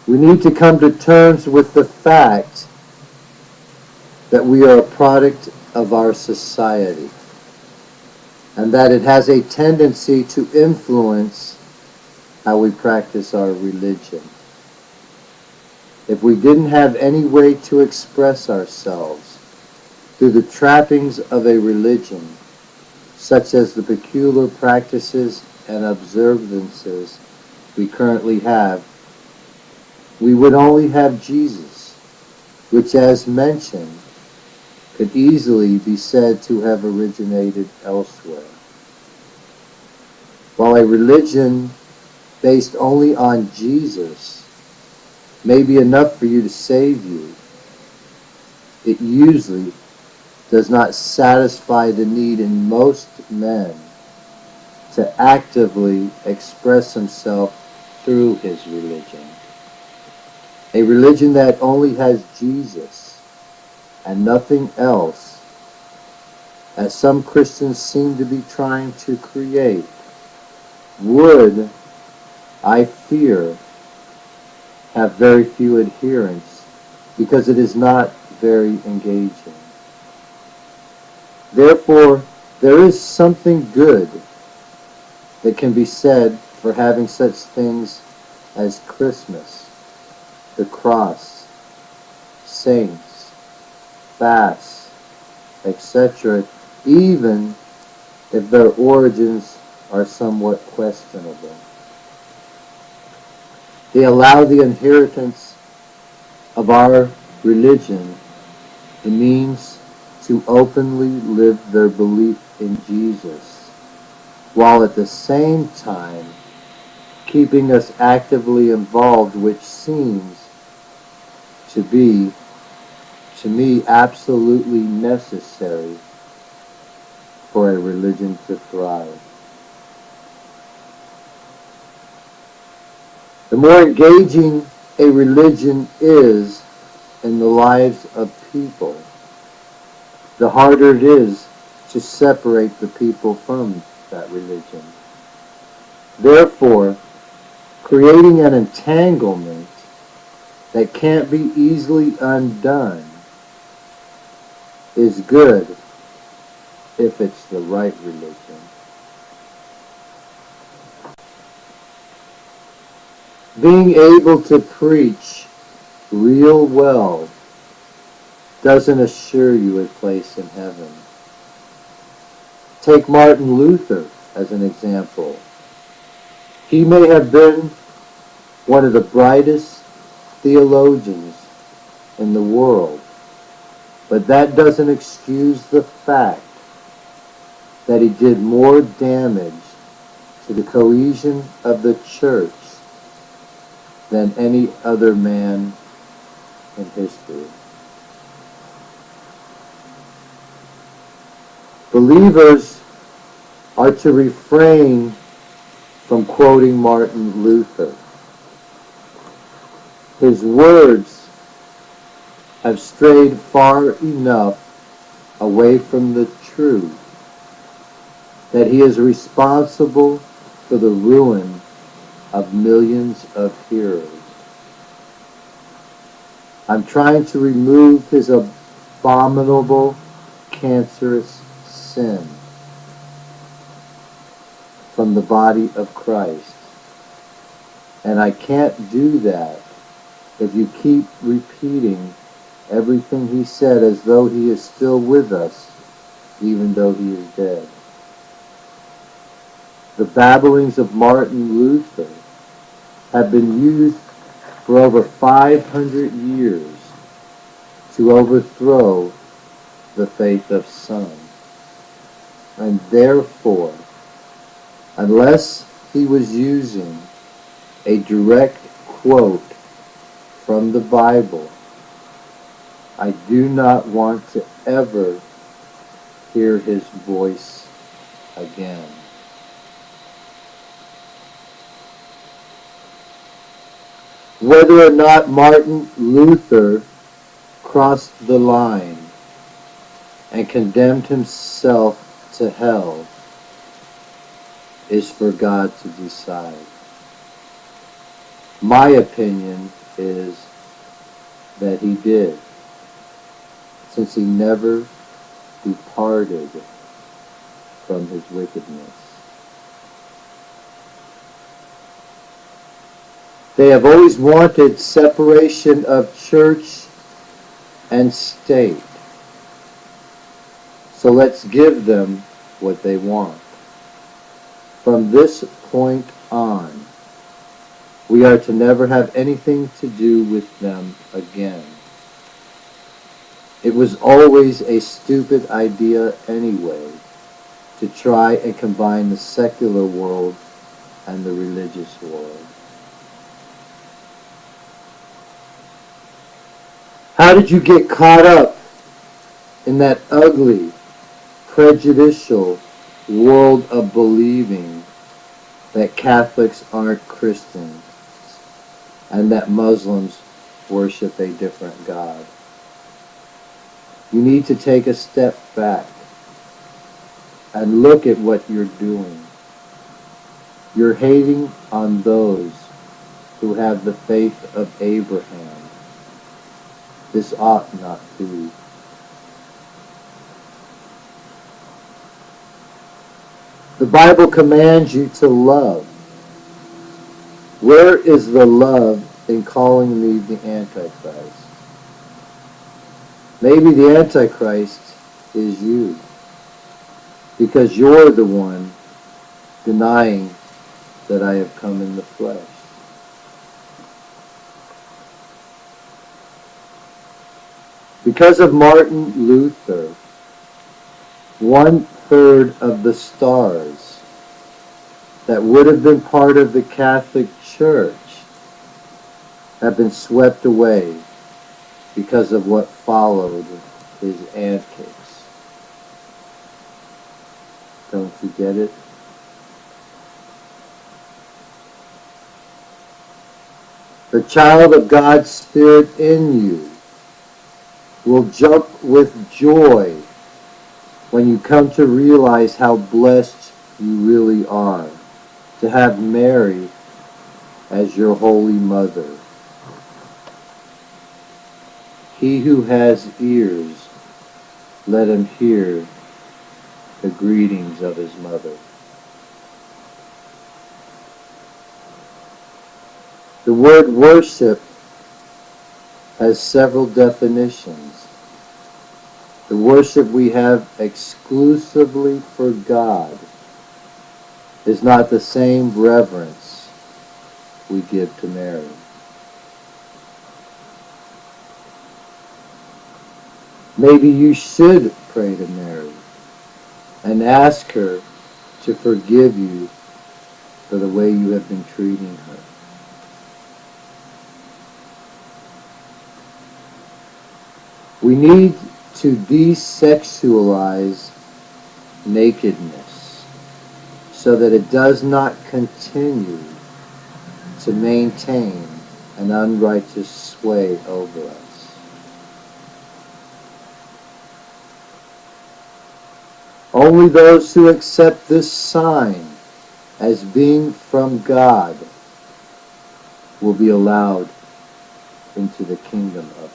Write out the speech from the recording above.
We need to come to terms with the fact that we are a product of our society and that it has a tendency to influence how we practice our religion. If we didn't have any way to express ourselves through the trappings of a religion, such as the peculiar practices and observances we currently have, we would only have Jesus, which, as mentioned, could easily be said to have originated elsewhere. While a religion based only on Jesus may be enough for you to save you, it usually does not satisfy the need in most men to actively express himself through his religion. A religion that only has Jesus and nothing else, as some Christians seem to be trying to create, would, I fear, have very few adherents because it is not very engaging. Therefore, there is something good that can be said for having such things as Christmas, the cross, saints, fasts, etc., even if their origins are somewhat questionable. They allow the inheritance of our religion the means to openly live their belief in Jesus, while at the same time keeping us actively involved, which seems to be, to me, absolutely necessary for a religion to thrive. The more engaging a religion is in the lives of people, the harder it is to separate the people from that religion. Therefore, creating an entanglement that can't be easily undone is good if it's the right religion. Being able to preach real well doesn't assure you a place in heaven. Take Martin Luther as an example. He may have been one of the brightest theologians in the world, but that doesn't excuse the fact that he did more damage to the cohesion of the church than any other man in history. Believers are to refrain from quoting Martin Luther. His words have strayed far enough away from the truth that he is responsible for the ruin of millions of hearers. I'm trying to remove his abominable, cancerous sin from the body of Christ. And I can't do that if you keep repeating everything he said as though he is still with us, even though he is dead. The babblings of Martin Luther have been used for over 500 years to overthrow the faith of some. And therefore, unless he was using a direct quote from the Bible, I do not want to ever hear his voice again. Whether or not Martin Luther crossed the line and condemned himself to hell is for God to decide. My opinion is that he did, since he never departed from his wickedness. They have always wanted separation of church and state. So let's give them what they want. From this point on, we are to never have anything to do with them again. It was always a stupid idea anyway to try and combine the secular world and the religious world. How did you get caught up in that ugly, prejudicial world of believing that Catholics aren't Christians and that Muslims worship a different God? You need to take a step back and look at what you're doing. You're hating on those who have the faith of Abraham. This ought not be. The Bible commands you to love. Where is the love in calling me the Antichrist? Maybe the Antichrist is you, because you're the one denying that I have come in the flesh. Because of Martin Luther, 1/3 of the stars that would have been part of the Catholic Church have been swept away because of what followed his antics. Don't you get it? The child of God's Spirit in you will jump with joy when you come to realize how blessed you really are to have Mary as your holy mother. He who has ears, let him hear the greetings of his mother. The word worship has several definitions. The worship we have exclusively for God is not the same reverence we give to Mary. Maybe you should pray to Mary and ask her to forgive you for the way you have been treating her. We need to desexualize nakedness so that it does not continue to maintain an unrighteous sway over us. Only those who accept this sign as being from God will be allowed into the kingdom of